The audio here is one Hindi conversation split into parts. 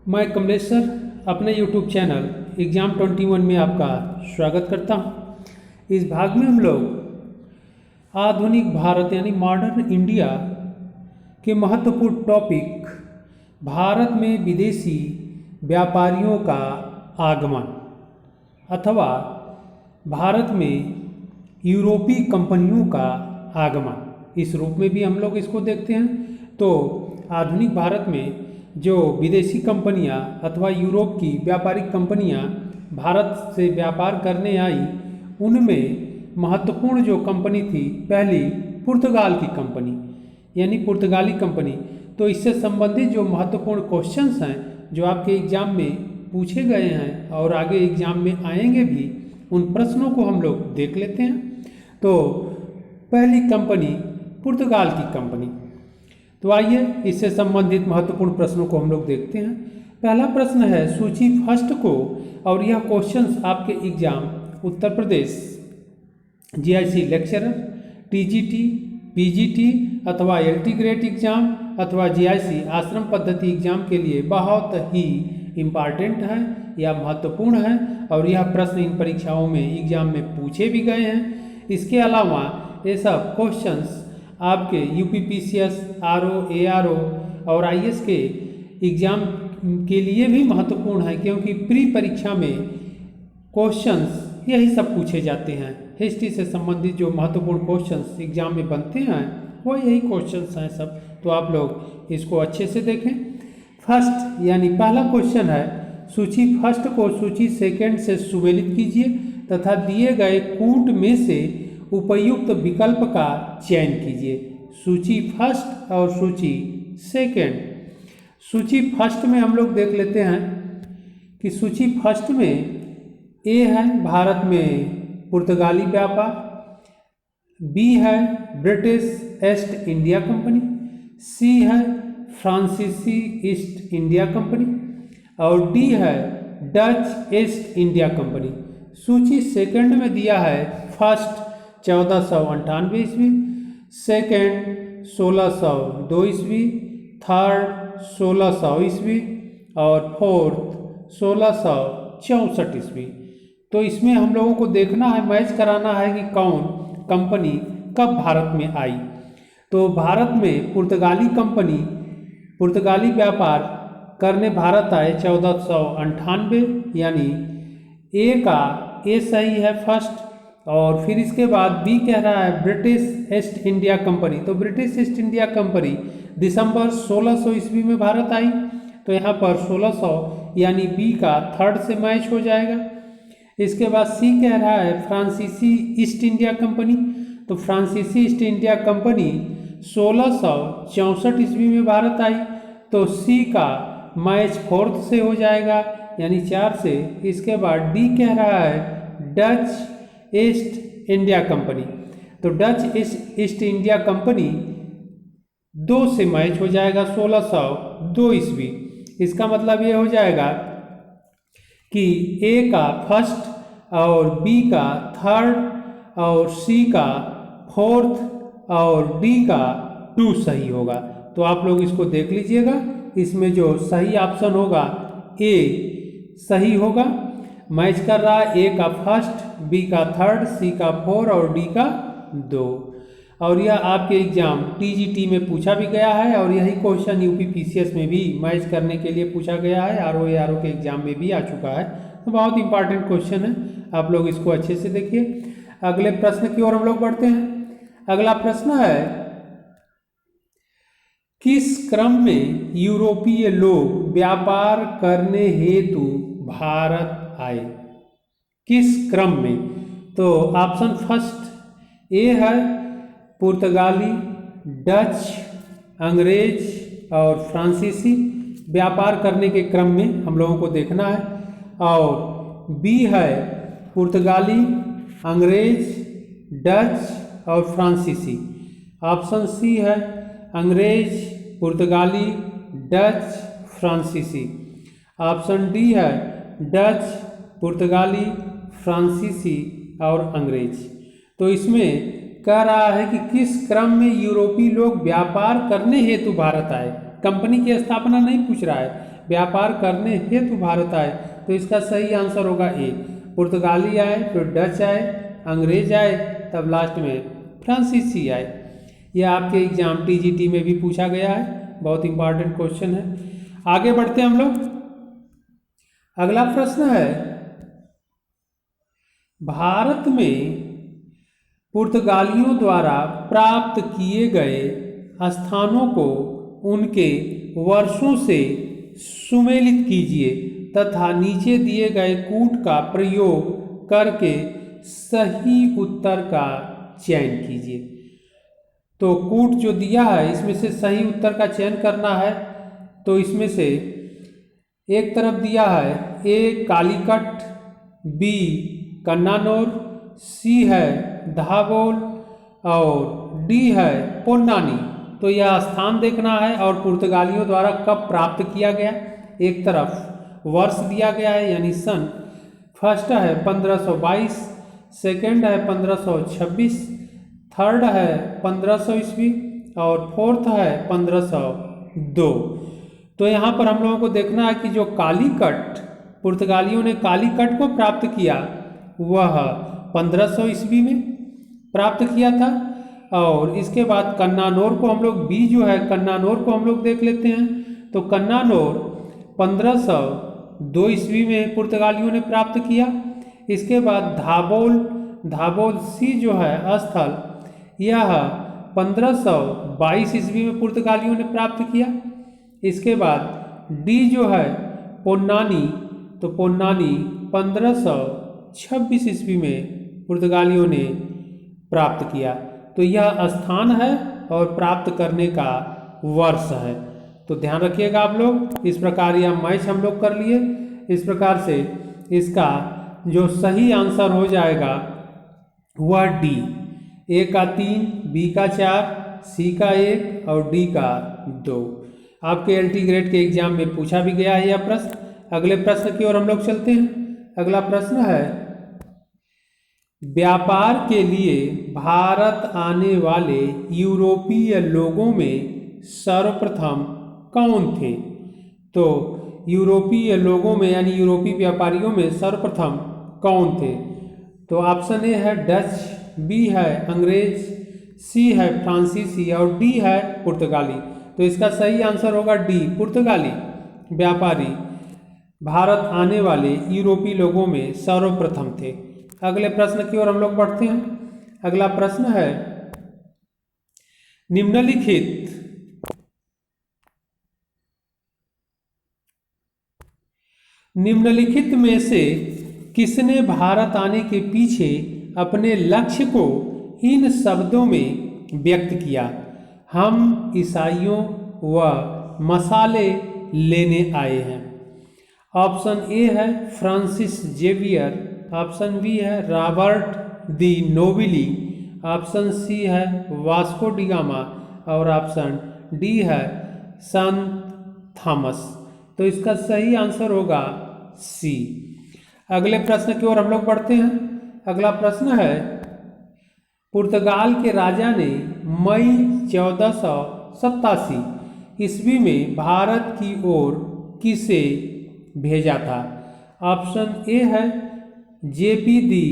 मैं कमलेश सर अपने YouTube चैनल एग्ज़ाम 21 में आपका स्वागत करता हूँ। इस भाग में हम लोग आधुनिक भारत यानी मॉडर्न इंडिया के महत्वपूर्ण टॉपिक भारत में विदेशी व्यापारियों का आगमन अथवा भारत में यूरोपीय कंपनियों का आगमन, इस रूप में भी हम लोग इसको देखते हैं। तो आधुनिक भारत में जो विदेशी कंपनियां अथवा यूरोप की व्यापारिक कंपनियां भारत से व्यापार करने आई, उनमें महत्वपूर्ण जो कंपनी थी पहली पुर्तगाल की कंपनी यानी पुर्तगाली कंपनी। तो इससे संबंधित जो महत्वपूर्ण क्वेश्चंस हैं जो आपके एग्ज़ाम में पूछे गए हैं और आगे एग्ज़ाम में आएंगे भी, उन प्रश्नों को हम लोग देख लेते हैं। तो पहली कंपनी पुर्तगाल की कंपनी। तो आइए इससे संबंधित महत्वपूर्ण प्रश्नों को हम लोग देखते हैं। पहला प्रश्न है सूची फर्स्ट को, और यह क्वेश्चंस आपके exam Uttar Pradesh GIC lecturer, TGT, PGT अथवा एलटी ग्रेड एग्जाम अथवा जीआईसी आश्रम पद्धति एग्जाम के लिए बहुत ही इम्पॉर्टेंट है या महत्वपूर्ण है, और यह प्रश्न इन परीक्षाओं में एग्जाम में पूछे भी गए हैं। इसके अलावा ये सब क्वेश्चंस आपके यूपीपीसीएस, आरओ, एआरओ और आईएएस के एग्ज़ाम के लिए भी महत्वपूर्ण है, क्योंकि प्री परीक्षा में क्वेश्चंस यही सब पूछे जाते हैं। हिस्ट्री से संबंधित जो महत्वपूर्ण क्वेश्चंस एग्ज़ाम में बनते हैं वो यही क्वेश्चंस हैं सब। तो आप लोग इसको अच्छे से देखें। फर्स्ट यानी पहला क्वेश्चन है सूची फर्स्ट को सूची सेकेंड से सुमेलित कीजिए तथा दिए गए कूट में से उपयुक्त विकल्प का चयन कीजिए। सूची फर्स्ट और सूची सेकेंड। सूची फर्स्ट में हम लोग देख लेते हैं कि सूची फर्स्ट में ए है भारत में पुर्तगाली व्यापार, बी है ब्रिटिश ईस्ट इंडिया कंपनी, सी है फ्रांसीसी ईस्ट इंडिया कंपनी और डी है डच ईस्ट इंडिया कंपनी। सूची सेकंड में दिया है फर्स्ट 1498 ईस्वी, सेकेंड 1602 ईस्वी, थर्ड 1600 ईस्वी और फोर्थ 1664 ईस्वी। तो इसमें हम लोगों को देखना है, मैच कराना है कि कौन कंपनी कब भारत में आई। तो भारत में पुर्तगाली कंपनी पुर्तगाली व्यापार करने भारत आए 1498, यानी ए सही है फर्स्ट। और फिर इसके बाद बी कह रहा है ब्रिटिश ईस्ट इंडिया कंपनी। तो ब्रिटिश ईस्ट इंडिया कंपनी दिसंबर 1600 ईस्वी में भारत आई, तो यहाँ पर 1600 यानी बी का थर्ड से मैच हो जाएगा। इसके बाद सी कह रहा है फ्रांसीसी ईस्ट इंडिया कंपनी। तो फ्रांसीसी ईस्ट इंडिया कंपनी 1664 ईस्वी में भारत आई, तो सी का मैच फोर्थ से हो जाएगा यानी 4 से। इसके बाद डी कह रहा है डच ईस्ट इंडिया कंपनी। तो डच ईस्ट इंडिया कंपनी 2 से मैच हो जाएगा 1602 ईस्वी। इसका मतलब ये हो जाएगा कि ए का फर्स्ट और बी का थर्ड और सी का फोर्थ और डी का 2 सही होगा। तो आप लोग इसको देख लीजिएगा, इसमें जो सही ऑप्शन होगा ए सही होगा। मैच कर रहा है ए का फर्स्ट, बी का थर्ड, सी का 4 और डी का 2। और यह आपके एग्जाम टीजीटी में पूछा भी गया है, और यही क्वेश्चन यूपीपीसीएस में भी मैच करने के लिए पूछा गया है, आरओ के एग्जाम में भी आ चुका है। तो बहुत इंपॉर्टेंट क्वेश्चन है, आप लोग इसको अच्छे से देखिए। अगले प्रश्न की ओर हम लोग बढ़ते हैं। अगला प्रश्न है किस क्रम में यूरोपीय लोग व्यापार करने हेतु भारत आए? किस क्रम में? तो ऑप्शन फर्स्ट ए है पुर्तगाली, डच, अंग्रेज और फ्रांसीसी व्यापार करने के क्रम में हम लोगों को देखना है। और बी है पुर्तगाली, अंग्रेज, डच और फ्रांसीसी। ऑप्शन सी है अंग्रेज, पुर्तगाली, डच, फ्रांसीसी। ऑप्शन डी है डच, पुर्तगाली, फ्रांसीसी और अंग्रेज। तो इसमें कह रहा है कि किस क्रम में यूरोपीय लोग व्यापार करने हेतु भारत आए। कंपनी की स्थापना नहीं पूछ रहा है, व्यापार करने हेतु भारत आए? तो इसका सही आंसर होगा ए, पुर्तगाली आए, फिर डच आए, अंग्रेज आए, तब लास्ट में फ्रांसीसी आए। यह आपके एग्जाम टीजीटी में भी पूछा गया है, बहुत इंपॉर्टेंट क्वेश्चन है। आगे बढ़ते हैं हम लोग। अगला प्रश्न है, भारत में पुर्तगालियों द्वारा प्राप्त किए गए स्थानों को उनके वर्षों से सुमेलित कीजिए तथा नीचे दिए गए कूट का प्रयोग करके सही उत्तर का चयन कीजिए। तो कूट जो दिया है इसमें से सही उत्तर का चयन करना है। तो इसमें से एक तरफ दिया है ए कालीकट, बी कन्नानौर, सी है धाबोल और डी है पोन्नानी। तो यह स्थान देखना है और पुर्तगालियों द्वारा कब प्राप्त किया गया। एक तरफ वर्ष दिया गया है यानी सन, फर्स्ट है 1522, सेकेंड है 1526, थर्ड है 1500 ईस्वी और फोर्थ है 1502। तो यहाँ पर हम लोगों को देखना है कि जो कालीकट, पुर्तगालियों ने कालीकट को प्राप्त किया वह 1500 ईस्वी में प्राप्त किया था। और इसके बाद कन्नानौर को हम लोग, बी जो है कन्नानौर को हम लोग देख लेते हैं। तो कन्नानौर 1502 ईस्वी में पुर्तगालियों ने प्राप्त किया। इसके बाद धाबोल सी जो है स्थल, यह 1522 ईस्वी में पुर्तगालियों ने प्राप्त किया। इसके बाद डी जो है पोन्नानी, तो पोन्नानी 1526 ईस्वी में पुर्तगालियों ने प्राप्त किया। तो यह स्थान है और प्राप्त करने का वर्ष है। तो ध्यान रखिएगा आप लोग। इस प्रकार यह मैच हम लोग कर लिए। इस प्रकार से इसका जो सही आंसर हो जाएगा वह डी, ए का 3, बी का 4, सी का 1 और डी का 2। आपके एलटी ग्रेड के एग्जाम में पूछा भी गया है यह प्रश्न। अगले प्रश्न की ओर हम लोग चलते हैं। अगला प्रश्न है, व्यापार के लिए भारत आने वाले यूरोपीय लोगों में सर्वप्रथम कौन थे? तो यूरोपीय लोगों में यानी यूरोपीय व्यापारियों में सर्वप्रथम कौन थे? तो ऑप्शन ए है डच, बी है अंग्रेज, सी है फ्रांसीसी और डी है पुर्तगाली। तो इसका सही आंसर होगा डी, पुर्तगाली व्यापारी भारत आने वाले यूरोपीय लोगों में सर्वप्रथम थे। अगले प्रश्न की ओर हम लोग बढ़ते हैं। अगला प्रश्न है, निम्नलिखित में से किसने भारत आने के पीछे अपने लक्ष्य को इन शब्दों में व्यक्त किया? हम ईसाइयों व मसाले लेने आए हैं। ऑप्शन ए है फ्रांसिस जेवियर, ऑप्शन बी है रॉबर्ट दी नोबिली, ऑप्शन सी है वास्को डी गामा और ऑप्शन डी है संत थॉमस। तो इसका सही आंसर होगा सी। अगले प्रश्न की ओर हम लोग बढ़ते हैं। अगला प्रश्न है, पुर्तगाल के राजा ने मई 1487 ईस्वी में भारत की ओर किसे भेजा था? ऑप्शन ए है जेपी दी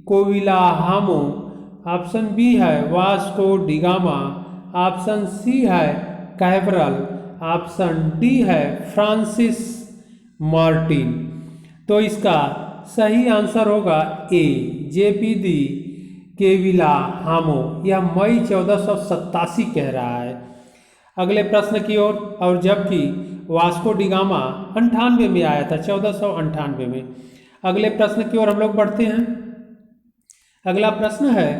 कोविलाहामो, ऑप्शन बी है Vasco da Gama, option C है कैबरल, ऑप्शन डी है फ्रांसिस मार्टिन। तो इसका सही आंसर होगा ए, जेपी दी कोविलाहामो। यह मई 1487 कह रहा है। अगले प्रश्न की ओर, और जबकि वास्को डी गामा 98 में आया था, 1498 में। अगले प्रश्न की ओर हम लोग बढ़ते हैं। अगला प्रश्न है,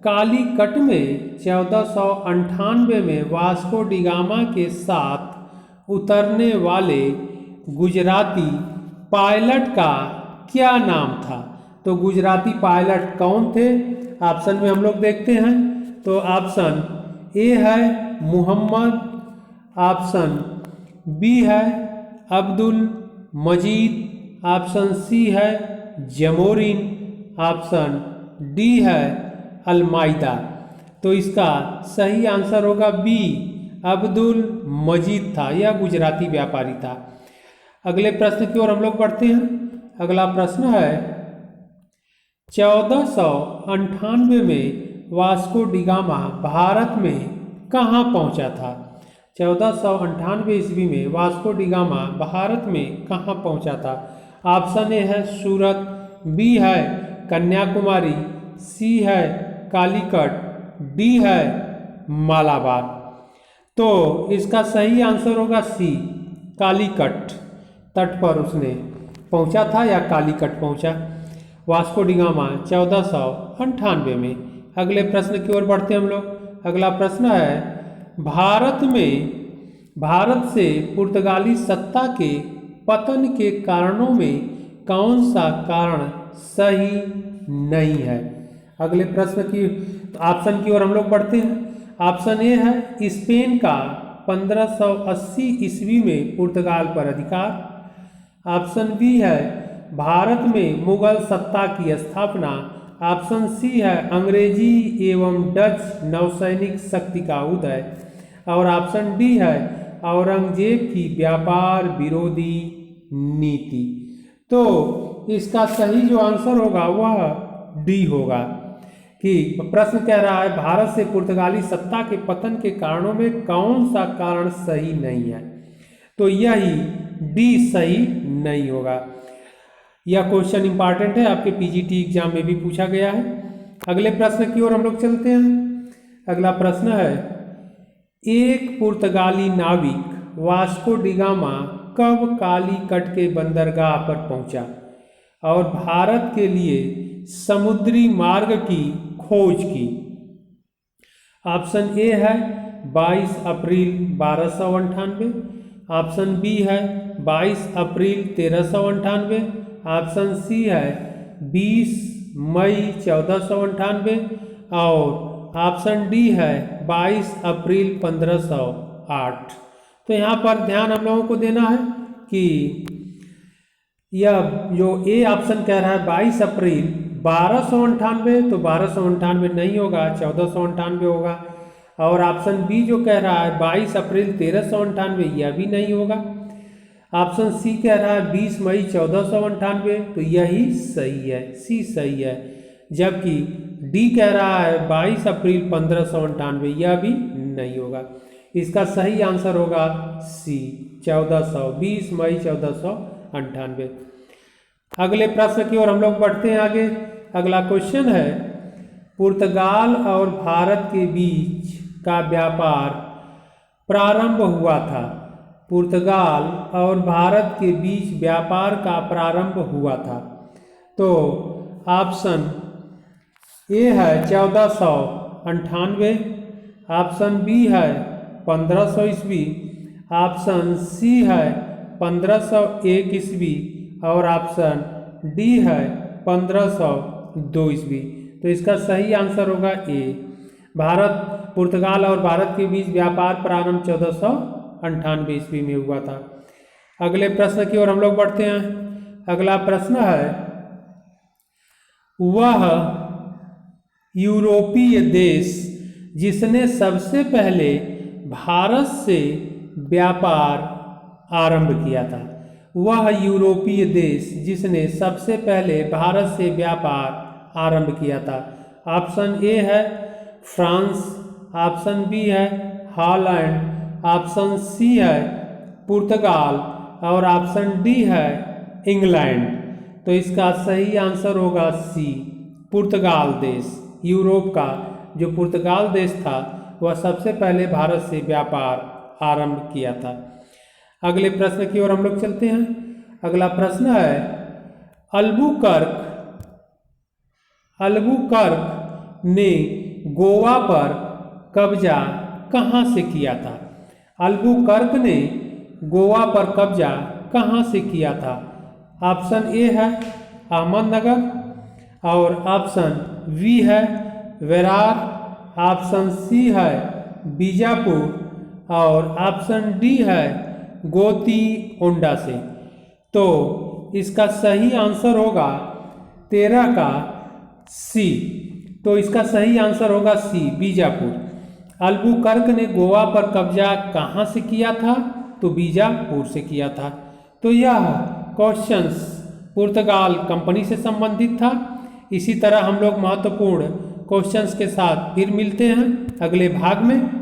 कालीकट में 1498 में वास्को डी गामा के साथ उतरने वाले गुजराती पायलट का क्या नाम था? तो गुजराती पायलट कौन थे? ऑप्शन में हम लोग देखते हैं। तो ऑप्शन ए है मुहम्मद, ऑप्शन बी है अब्दुल मजीद, ऑप्शन सी है जमोरिन, ऑप्शन डी है अलमाइदा। तो इसका सही आंसर होगा बी, अब्दुल मजीद था। यह गुजराती व्यापारी था। अगले प्रश्न की ओर हम लोग बढ़ते हैं। अगला प्रश्न है 1498 में वास्को डी गामा भारत में कहाँ पहुंचा था? 1498 ईस्वी में वास्को डी गामा भारत में कहाँ पहुंचा था? ऑप्शन ए है सूरत, बी है कन्याकुमारी, सी है कालीकट, डी है मालाबार। तो इसका सही आंसर होगा सी, कालीकट तट पर उसने पहुंचा था या कालीकट पहुंचा वास्को डी गामा 1498 में। अगले प्रश्न की ओर बढ़ते हम लोग। अगला प्रश्न है भारत से पुर्तगाली सत्ता के पतन के कारणों में कौन सा कारण सही नहीं है? अगले प्रश्न की ऑप्शन की ओर हम लोग बढ़ते हैं। ऑप्शन ए है स्पेन का 1580 ईस्वी में पुर्तगाल पर अधिकार। ऑप्शन बी है भारत में मुगल सत्ता की स्थापना। ऑप्शन सी है अंग्रेजी एवं डच नौसैनिक शक्ति का उदय। और ऑप्शन डी है औरंगजेब की व्यापार विरोधी नीति। तो इसका सही जो आंसर होगा वह डी होगा कि प्रश्न कह रहा है भारत से पुर्तगाली सत्ता के पतन के कारणों में कौन सा कारण सही नहीं है, तो यही डी सही नहीं होगा। यह क्वेश्चन इंपॉर्टेंट है, आपके पीजीटी एग्जाम में भी पूछा गया है। अगले प्रश्न की ओर हम लोग चलते हैं। अगला प्रश्न है एक पुर्तगाली नाविक वास्को डी गामा कब कालीकट के बंदरगाह पर पहुंचा और भारत के लिए समुद्री मार्ग की खोज की? ऑप्शन ए है 22 अप्रैल 1298। ऑप्शन बी है 22 अप्रैल 1398। ऑप्शन सी है 20 मई 1498 और ऑप्शन डी है 22 अप्रैल 1508। तो यहाँ पर ध्यान हम लोगों को देना है कि यह जो ए ऑप्शन कह रहा है 22 अप्रैल 1298, तो 1298 नहीं होगा, 1498 होगा। और ऑप्शन बी जो कह रहा है 22 अप्रैल 1398, यह भी नहीं होगा। ऑप्शन सी कह रहा है 20 मई 1498, तो यही सही है, सी सही है। जबकि डी कह रहा है 22 अप्रैल 1598, यह भी नहीं होगा। इसका सही आंसर होगा सी 20 मई 1498। अगले प्रश्न की ओर हम लोग बढ़ते हैं आगे। अगला क्वेश्चन है पुर्तगाल और भारत के बीच का व्यापार प्रारंभ हुआ था। पुर्तगाल और भारत के बीच व्यापार का प्रारंभ हुआ था। तो ऑप्शन ए है 1498, ऑप्शन बी है 1500 ईस्वी, ऑप्शन सी है 1501 ईस्वी और ऑप्शन डी है 1502 ईस्वी। तो इसका सही आंसर होगा ए, पुर्तगाल और भारत के बीच व्यापार प्रारंभ 1498 ईस्वी में हुआ था। अगले प्रश्न की ओर हम लोग बढ़ते हैं। अगला प्रश्न है वह यूरोपीय देश जिसने सबसे पहले भारत से व्यापार आरंभ किया था। वह यूरोपीय देश जिसने सबसे पहले भारत से व्यापार आरंभ किया था। ऑप्शन ए है फ्रांस, ऑप्शन बी है हॉलैंड, ऑप्शन सी है पुर्तगाल और ऑप्शन डी है इंग्लैंड। तो इसका सही आंसर होगा सी, पुर्तगाल देश। यूरोप का जो पुर्तगाल देश था वह सबसे पहले भारत से व्यापार आरंभ किया था। अगले प्रश्न की ओर हम लोग चलते हैं। अगला प्रश्न है अल्बुकर्क ने गोवा पर कब्जा कहाँ से किया था? अल्बुकर्क ने गोवा पर कब्जा कहाँ से किया था? ऑप्शन ए है अहमदनगर और ऑप्शन बी है वेरार, ऑप्शन सी है बीजापुर और ऑप्शन डी है गोतीओंडा से। तो इसका सही आंसर होगा 13 का सी। तो इसका सही आंसर होगा सी, बीजापुर। अल्बुकर्क ने गोवा पर कब्जा कहाँ से किया था? तो बीजापुर से किया था। तो यह क्वेश्चंस पुर्तगाल कंपनी से संबंधित था। इसी तरह हम लोग महत्वपूर्ण क्वेश्चंस के साथ फिर मिलते हैं अगले भाग में।